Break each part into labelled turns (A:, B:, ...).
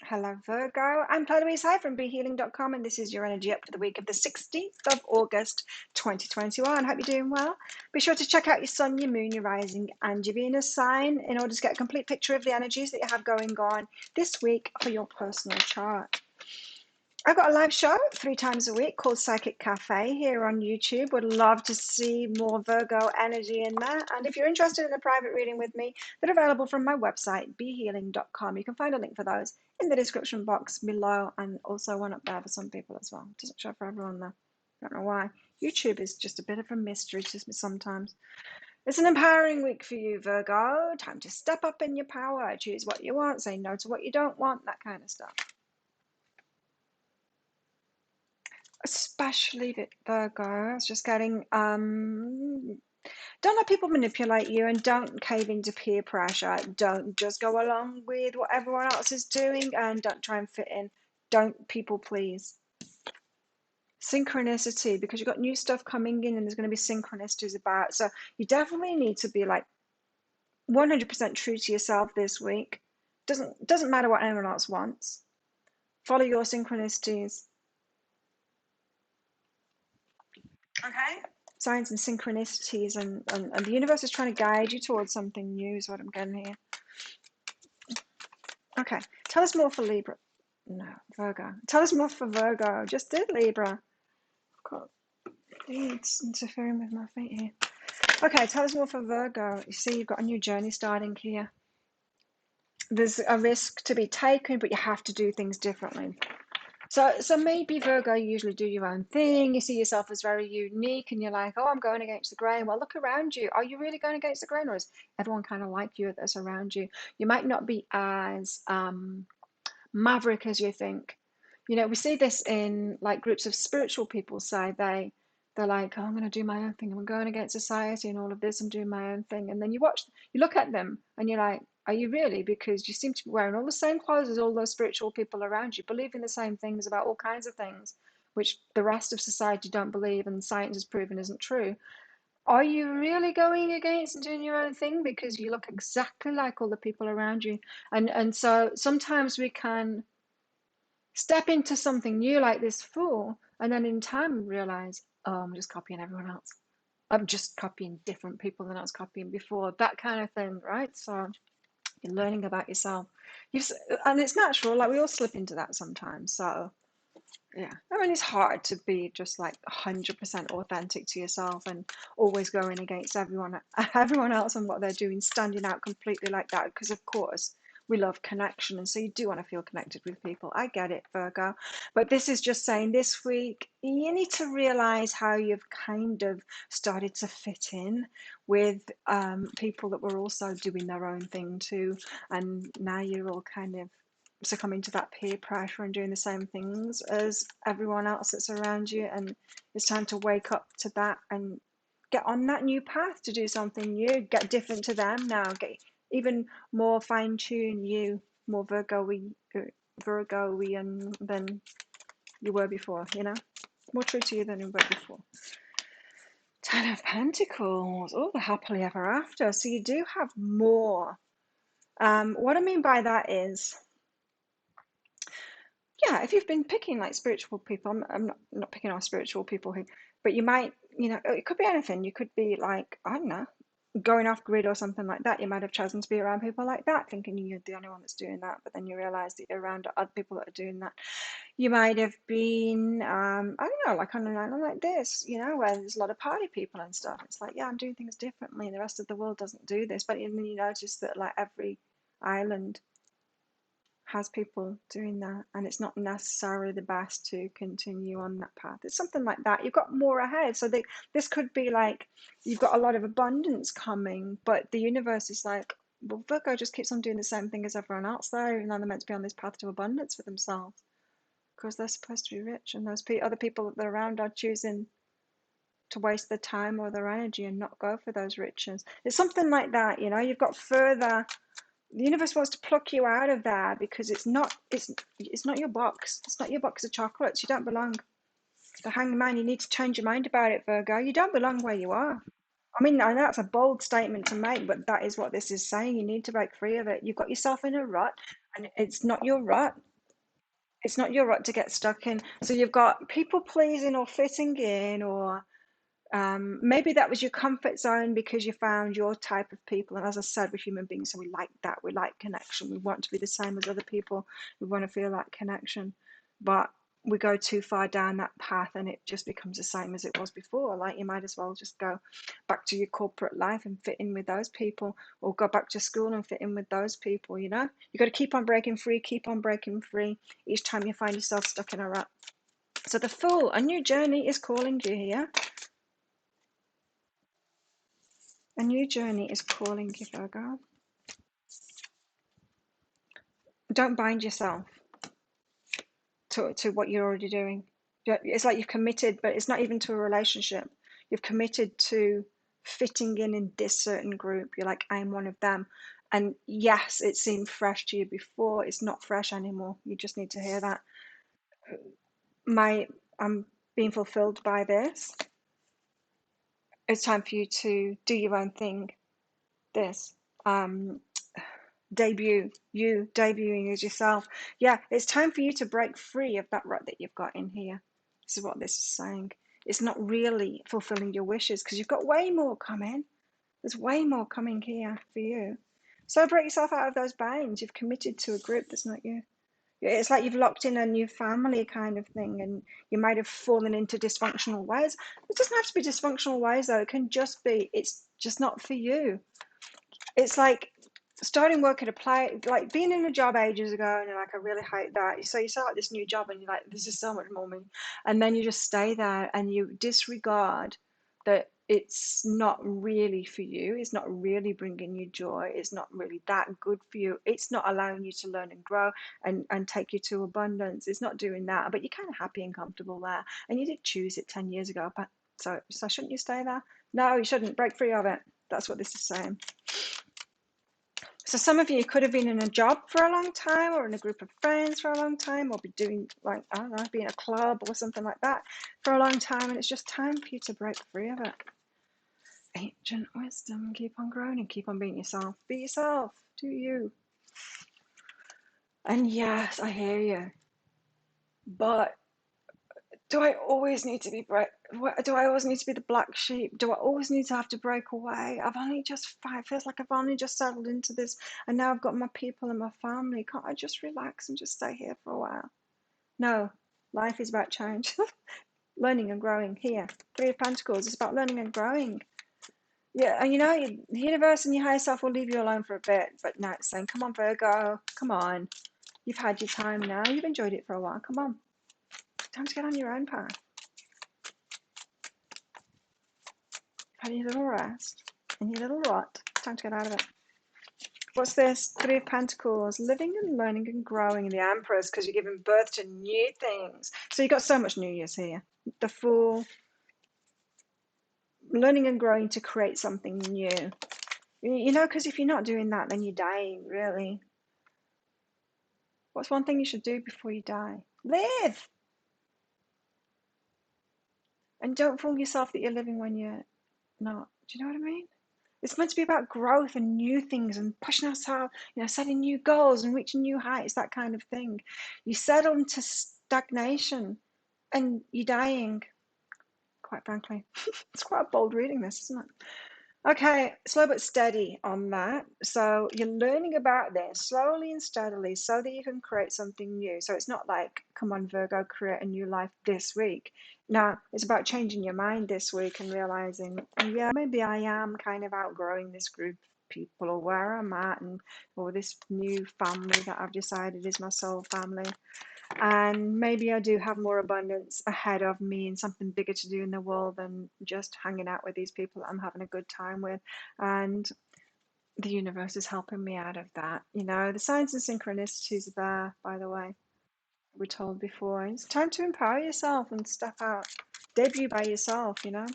A: Hello, Virgo. I'm Louise High from BeHealing.com, and this is your energy up for the week of the 16th of August, 2021. Hope you're doing well. Be sure to check out your sun, your moon, your rising, and your Venus sign in order to get a complete picture of the energies that you have going on this week for your personal chart. I've got a live show 3 times a week called Psychic Cafe here on YouTube. Would love to see more Virgo energy in there. And if you're interested in a private reading with me, they're available from my website, behealing.com. You can find a link for those in the description box below, and also one up there for some people as well. It doesn't show for everyone though. Don't know why. YouTube is just a bit of a mystery to me sometimes. It's an empowering week for you, Virgo. Time to step up in your power. Choose what you want, say no to what you don't want, that kind of stuff. Especially Virgo, I was just getting, don't let people manipulate you, and don't cave into peer pressure. Don't just go along with what everyone else is doing, and don't try and fit in. Don't people please. Synchronicity, because you've got new stuff coming in and there's going to be synchronicities about. So you definitely need to be like 100% true to yourself this week. Doesn't matter what anyone else wants. Follow your synchronicities. Okay. Signs and synchronicities, and the universe is trying to guide you towards something new is what I'm getting here. Okay, tell us more for Libra. No, Virgo. Tell us more for Virgo. Just did Libra. God, it's interfering with my feet here. Okay, tell us more for Virgo. You see, you've got a new journey starting here. There's a risk to be taken, but you have to do things differently. So maybe Virgo, you usually do your own thing. You see yourself as very unique, and you're like, oh, I'm going against the grain. Well, look around you. Are you really going against the grain, or is everyone kind of like you that's around you? You might not be as maverick as you think. You know, we see this in like groups of spiritual people. Say they're like, oh, I'm going to do my own thing. I'm going against society and all of this. I'm doing my own thing. And then you look at them, and you're like, are you really? Because you seem to be wearing all the same clothes as all those spiritual people around you, believing the same things about all kinds of things, which the rest of society don't believe, and science has proven isn't true. Are you really going against and doing your own thing because you look exactly like all the people around you? And so sometimes we can step into something new like this fool, and then in time realize, oh, I'm just copying everyone else. I'm just copying different people than I was copying before. That kind of thing, right? So you're learning about yourself. And it's natural, like we all slip into that sometimes. So yeah, I mean, it's hard to be just like 100% authentic to yourself and always going against everyone else and what they're doing, standing out completely like that. Because of course we love connection, and so you do want to feel connected with people. I get it, Virgo, but this is just saying this week you need to realize how you've kind of started to fit in with people that were also doing their own thing too, and now you're all kind of succumbing to that peer pressure and doing the same things as everyone else that's around you. And it's time to wake up to that and get on that new path to do something new, get different to them now, get even more fine-tuned, you more Virgo-y than you were before, you know, more true to you than you were before. Ten of Pentacles, oh, the happily ever after. So you do have more. What I mean by that is, yeah, if you've been picking like spiritual people, I'm not picking on spiritual people who, but you might, you know, it could be anything. You could be like, I don't know, going off grid or something like that. You might have chosen to be around people like that, thinking you're the only one that's doing that, but then you realize that you're around other people that are doing that. You might have been, I don't know, like on an island like this, you know, where there's a lot of party people and stuff. It's like, yeah, I'm doing things differently. The rest of the world doesn't do this. But then you notice that like every island has people doing that, and it's not necessarily the best to continue on that path. It's something like that. You've got more ahead. So this could be like you've got a lot of abundance coming, but the universe is like, well, Virgo just keeps on doing the same thing as everyone else there, even though they're meant to be on this path to abundance for themselves, because they're supposed to be rich, and those other people that they're around are choosing to waste their time or their energy and not go for those riches. It's something like that, you know. You've got further. The universe wants to pluck you out of there because it's not your box. It's not your box of chocolates. You don't belong. The Hanged Man, you need to change your mind about it, Virgo. You don't belong where you are. I mean, I know that's a bold statement to make, but that is what this is saying. You need to break free of it. You've got yourself in a rut, and it's not your rut. It's not your rut to get stuck in. So you've got people pleasing or fitting in, or maybe that was your comfort zone because you found your type of people. And as I said, we're human beings, so we like that. We like connection. We want to be the same as other people. We want to feel that connection. But we go too far down that path and it just becomes the same as it was before. Like, you might as well just go back to your corporate life and fit in with those people, or go back to school and fit in with those people, you know? You got to keep on breaking free, keep on breaking free each time you find yourself stuck in a rut. So the Fool, a new journey is calling you here. A new journey is calling you, Virgo. Don't bind yourself to what you're already doing. It's like you've committed, but it's not even to a relationship. You've committed to fitting in this certain group. You're like, I'm one of them. And yes, it seemed fresh to you before. It's not fresh anymore. You just need to hear that. I'm being fulfilled by this. It's time for you to do your own thing. This. Debuting as yourself. Yeah, it's time for you to break free of that rut that you've got in here. This is what this is saying. It's not really fulfilling your wishes because you've got way more coming. There's way more coming here for you. So break yourself out of those binds. You've committed to a group that's not you. It's like you've locked in a new family kind of thing, and you might have fallen into dysfunctional ways. It doesn't have to be dysfunctional ways, though. It can just be, it's just not for you. It's like starting work at a play, like being in a job ages ago, and you're like, I really hate that. So you start this new job, and you're like, this is so much more money, and then you just stay there, and you disregard that it's not really for you. It's not really bringing you joy. It's not really that good for you. It's not allowing you to learn and grow and take you to abundance. It's not doing that, but you're kind of happy and comfortable there, and you did choose it 10 years ago. But so shouldn't you stay there? No, you shouldn't. Break free of it. That's what this is saying. So some of you could have been in a job for a long time, or in a group of friends for a long time, or be doing, like, I don't know, be in a club or something like that for a long time, and it's just time for you to break free of it. Ancient wisdom, keep on growing and keep on being yourself. Be yourself, do you. And yes, I hear you. But do I always need to be do I always need to be the black sheep? Do I always need to have to break away? I've only just it feels like I've only just settled into this, and now I've got my people and my family. Can't I just relax and just stay here for a while? No, life is about change. Learning and growing here. Three of Pentacles is about learning and growing. Yeah, and you know, the universe and your higher self will leave you alone for a bit, but now it's saying, come on, Virgo, come on. You've had your time now. You've enjoyed it for a while. Come on. Time to get on your own path. Had your little rest and your little rut. Time to get out of it. What's this? Three of Pentacles. Living and learning and growing. The Empress, because you're giving birth to new things. So you've got so much New Year's here. The Fool. Learning and growing to create something new. You know, because if you're not doing that, then you're dying, really. What's one thing you should do before you die? Live! And don't fool yourself that you're living when you're not. Do you know what I mean? It's meant to be about growth and new things and pushing ourselves, you know, setting new goals and reaching new heights, that kind of thing. You settle into stagnation and you're dying, quite frankly. It's quite a bold reading, this, isn't it? Okay, slow but steady on that. So you're learning about this slowly and steadily so that you can create something new. So it's not like, come on, Virgo, create a new life this week. No, it's about changing your mind this week and realizing, yeah, maybe I am kind of outgrowing this group of people, or where I'm at, and or this new family that I've decided is my soul family. And maybe I do have more abundance ahead of me and something bigger to do in the world than just hanging out with these people that I'm having a good time with. And the universe is helping me out of that. You know, the signs and synchronicities are there, by the way. We're told before. It's time to empower yourself and step out. Debut by yourself, you know.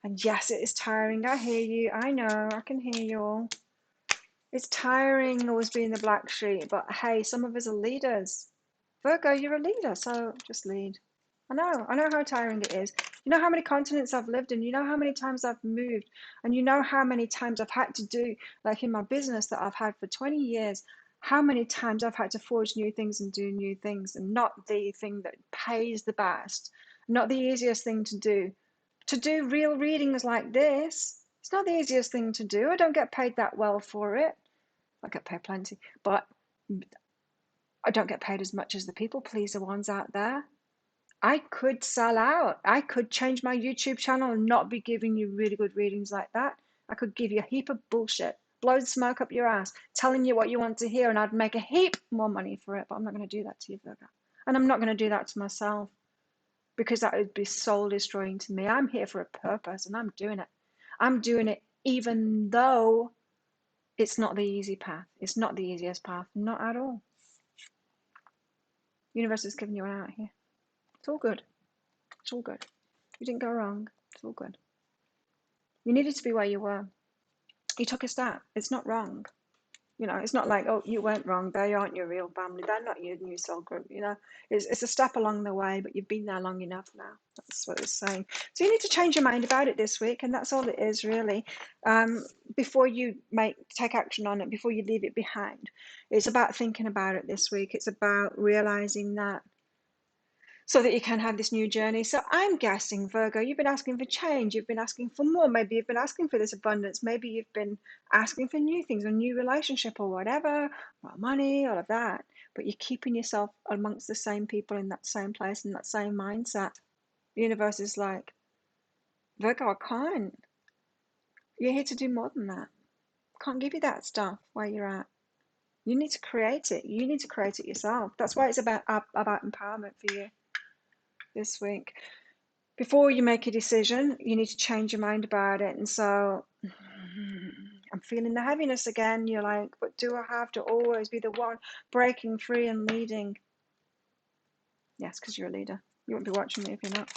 A: And yes, it is tiring. I hear you. I know. I can hear you all. It's tiring always being the black sheep, but hey, some of us are leaders. Virgo, you're a leader, so just lead. I know how tiring it is. You know how many continents I've lived in, you know how many times I've moved, and you know how many times I've had to do, like in my business that I've had for 20 years, How many times I've had to forge new things and do new things, and not the thing that pays the best, not the easiest thing to do. To do real readings like this, it's not the easiest thing to do. I don't get paid that well for it. I get paid plenty, but I don't get paid as much as the people pleaser ones out there. I could sell out. I could change my YouTube channel and not be giving you really good readings like that. I could give you a heap of bullshit, blow the smoke up your ass, telling you what you want to hear, and I'd make a heap more money for it. But I'm not going to do that to you, Virgo. And I'm not going to do that to myself, because that would be soul destroying to me. I'm here for a purpose, and I'm doing it. I'm doing it even though it's not the easy path. It's not the easiest path. Not at all. Universe is giving you an out here. It's all good. It's all good. You didn't go wrong. It's all good. You needed to be where you were. You took a step. It's not wrong. You know, it's not like, oh, you went wrong. They aren't your real family. They're not your new soul group. You know, it's a step along the way, but you've been there long enough now. That's what it's saying. So you need to change your mind about it this week, and that's all it is, really. Before you take action on it, before you leave it behind, it's about thinking about it this week. It's about realizing that, so that you can have this new journey. So I'm guessing, Virgo, you've been asking for change. You've been asking for more. Maybe you've been asking for this abundance. Maybe you've been asking for new things, a new relationship or whatever, or money, all of that. But you're keeping yourself amongst the same people in that same place, in that same mindset. The universe is like, Virgo, I can't. You're here to do more than that. Can't give you that stuff where you're at. You need to create it. You need to create it yourself. That's why it's about empowerment for you this week. Before you make a decision, you need to change your mind about it. And so I'm feeling the heaviness again. You're like, but do I have to always be the one breaking free and leading? Yes, because you're a leader. You won't be watching me if you're not.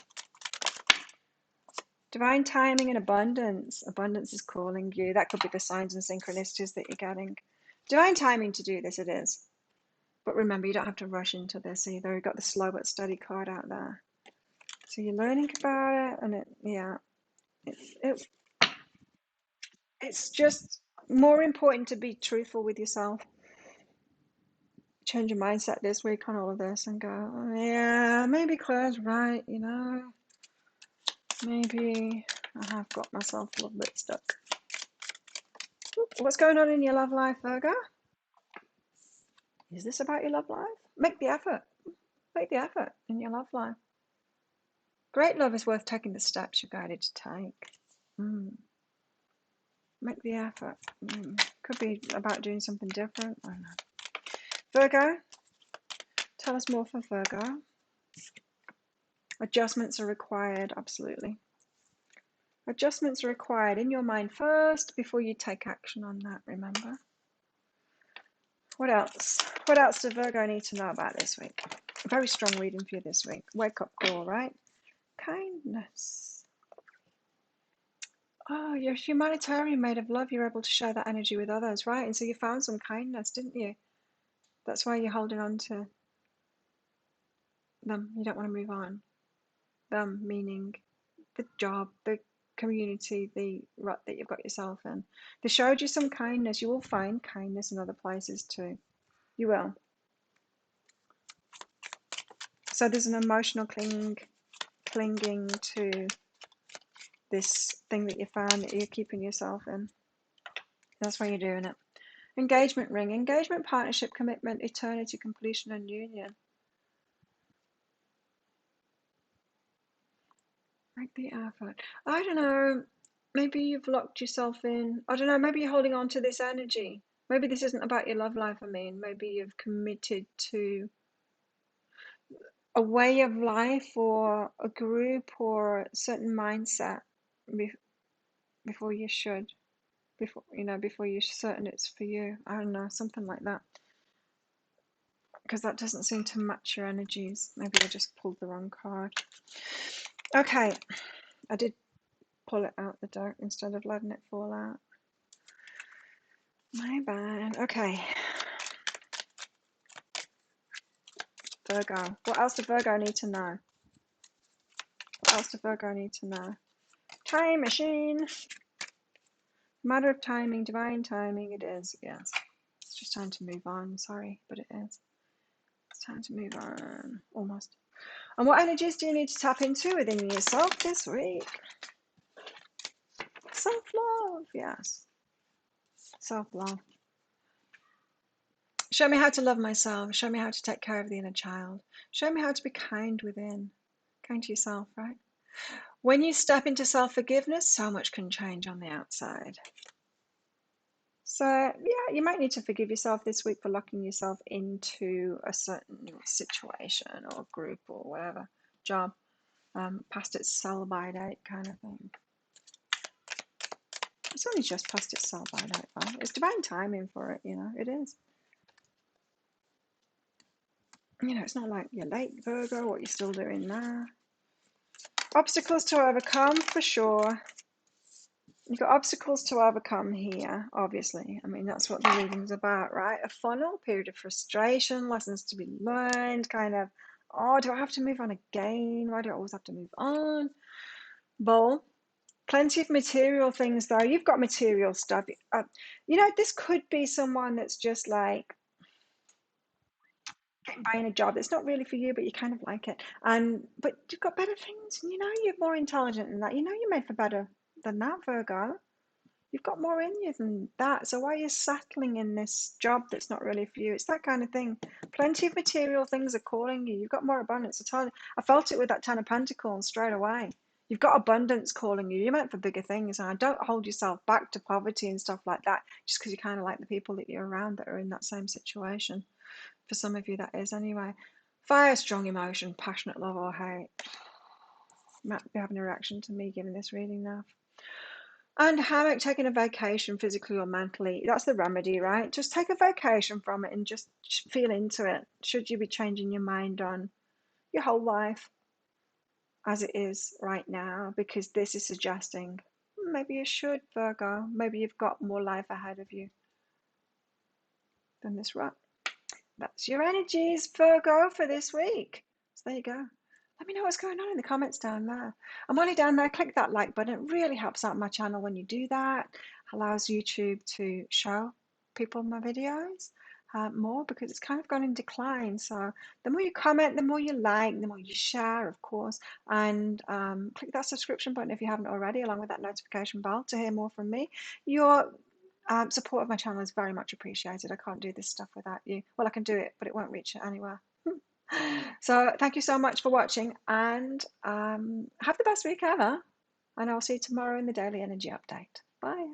A: Divine timing and abundance. Abundance is calling you. That could be the signs and synchronicities that you're getting. Divine timing to do this, it is. But remember, you don't have to rush into this either. You've got the slow but steady card out there. So you're learning about it, and it's just more important to be truthful with yourself. Change your mindset this week on all of this and go, oh, yeah, maybe Claire's right, you know. Maybe I have got myself a little bit stuck. What's going on in your love life, Virgo? Is this about your love life? Make the effort. Make the effort in your love life. Great love is worth taking the steps you're guided to take. Make the effort. Could be about doing something different. I don't know. Virgo, tell us more for Virgo. Adjustments are required, absolutely. Adjustments are required in your mind first before you take action on that, remember? What else? What else does Virgo need to know about this week? A very strong reading for you this week. Wake up call, right? Kindness. Oh, you're a humanitarian, made of love. You're able to share that energy with others, right? And so you found some kindness, didn't you? That's why you're holding on to them. You don't want to move on. Them meaning the job, the community, the rut that you've got yourself in. They showed you some kindness. You will find kindness in other places too. You will. So there's an emotional clinging to this thing that you found that you're keeping yourself in. That's why you're doing it. Engagement ring. Engagement, partnership, commitment, eternity, completion, and union. Make the effort. I don't know. Maybe you've locked yourself in. I don't know. Maybe you're holding on to this energy. Maybe this isn't about your love life. I mean, maybe you've committed to a way of life or a group or a certain mindset before you should. Before you're certain it's for you. I don't know. Something like that. Because that doesn't seem to match your energies. Maybe I just pulled the wrong card. Okay. I did pull it out the deck instead of letting it fall out. My bad. Okay. Virgo. What else does Virgo need to know? What else does Virgo need to know? Time machine. Matter of timing, divine timing it is. Yes. It's just time to move on. Sorry, but it is. It's time to move on. Almost. And what energies do you need to tap into within yourself this week? Self-love, yes. Self-love. Show me how to love myself. Show me how to take care of the inner child. Show me how to be kind within. Kind to yourself, right? When you step into self-forgiveness, so much can change on the outside. So, yeah, you might need to forgive yourself this week for locking yourself into a certain situation or group or whatever, job, past its sell-by date kind of thing. It's only just past its sell-by date, though. It's divine timing for it, you know, it is. You know, it's not like you're late, Virgo, what you're still doing now. Obstacles to overcome, for sure. You've got obstacles to overcome here, obviously. I mean, that's what the reading's about, right? A funnel, period of frustration, lessons to be learned, kind of, oh, do I have to move on again? Why do I always have to move on? Bull. Plenty of material things, though. You've got material stuff. You know, this could be someone that's just like buying a job that's not really for you, but you kind of like it. But you've got better things. You know, you're more intelligent than that. You know, you're made for better than that, Virgo. You've got more in you than that. So why are you settling in this job that's not really for you? It's that kind of thing. Plenty of material things are calling you. You've got more abundance. I felt it with that Ten of Pentacles straight away. You've got abundance calling you. You're meant for bigger things. And don't hold yourself back to poverty and stuff like that just because you kind of like the people that you're around that are in that same situation. For some of you, that is anyway. Fire, strong emotion, passionate love or hate. You might be having a reaction to me giving this reading now. And hammock, taking a vacation physically or mentally, that's the remedy, right? Just take a vacation from it and just feel into it. Should you be changing your mind on your whole life as it is right now? Because this is suggesting maybe you should, Virgo. Maybe you've got more life ahead of you than this rut. That's your energies, Virgo, for this week. So there you go. Let me know what's going on in the comments down there. And while you're down there, click that like button. It really helps out my channel when you do that. Allows YouTube to show people my videos more, because it's kind of gone in decline. So the more you comment, the more you like, the more you share, of course. And click that subscription button if you haven't already, along with that notification bell to hear more from me. Your support of my channel is very much appreciated. I can't do this stuff without you. Well, I can do it, but it won't reach anywhere. So thank you so much for watching, and have the best week ever. And I'll see you tomorrow in the Daily Energy Update. Bye.